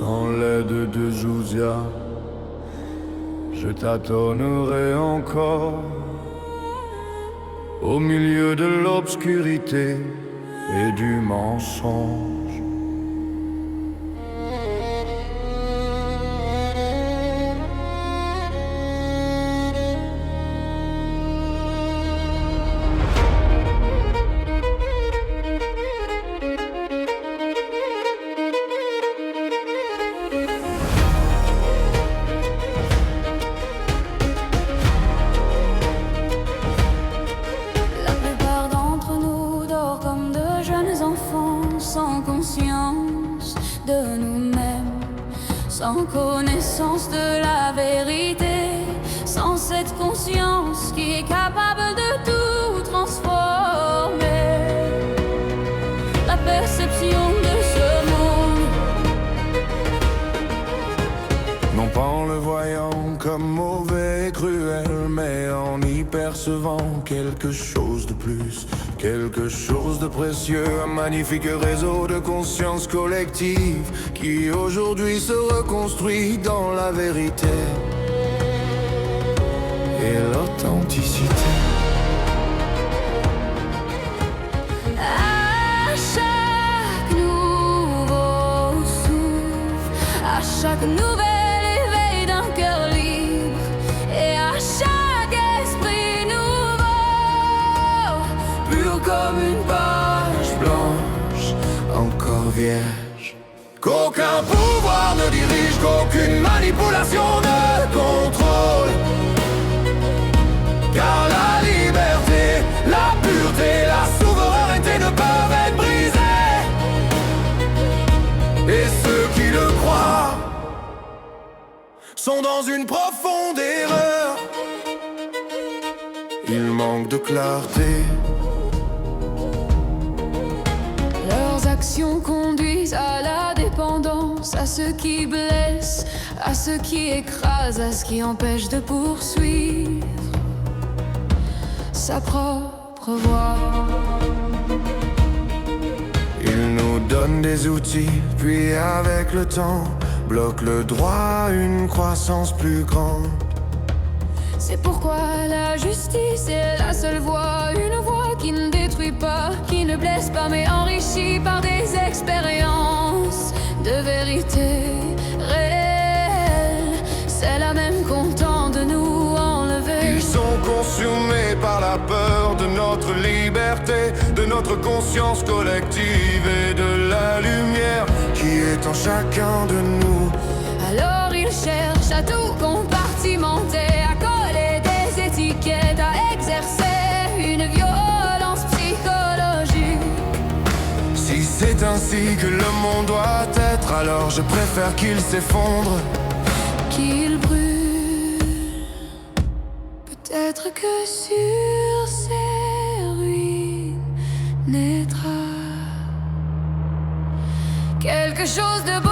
Sans l'aide de Zouzia, je tâtonnerai encore au milieu de l'obscurité et du mensonge. Sans conscience de nous-mêmes, sans connaissance de la vérité, sans cette conscience qui est capable de tout transformer. La perception de ce monde, non pas en le voyant comme mauvais et cruel, mais en y percevant quelque chose de plus, quelque chose de précieux, un magnifique réseau de conscience collective qui aujourd'hui se reconstruit dans la vérité et l'authenticité. à chaque nouveau souffle, à chaque nouvel éveil d'un cœur libre, et à chaque esprit nouveau, Pur comme une page blanche, encore vierge, qu'aucun pouvoir ne dirige, qu'aucune manipulation ne contrôle. Car la liberté, la pureté, la souveraineté ne peuvent être brisées. Et ceux qui le croient sont dans une profonde erreur. Il manque de clarté. leurs actions conduisent à la dépendance, à ce qui blesse, à ce qui écrase, à ce qui empêche de poursuivre sa propre voie. Il nous donne des outils, puis avec le temps bloque le droit, une croissance plus grande. C'est pourquoi la justice est la seule voie, une voie qui ne détruit pas, qui ne blesse pas, mais enrichie par des expériences de vérité réelle. C'est la même qu'on tente de nous enlever. Ils sont consumés par la peur de notre liberté, de notre conscience collective et de la lumière qui est en chacun de nous. Alors ils cherchent à tout compartimenter, à coller des étiquettes, à exercer une violence psychologique. Si c'est ainsi que le monde doit être, alors je préfère qu'il s'effondre, Qu'il brûle. Peut-être que sur ces ruines naîtra quelque chose de beau.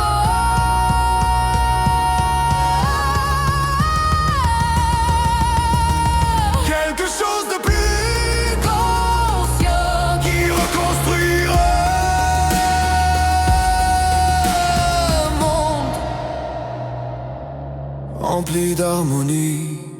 quelque chose de plus conscient qui reconstruira un monde rempli d'harmonie.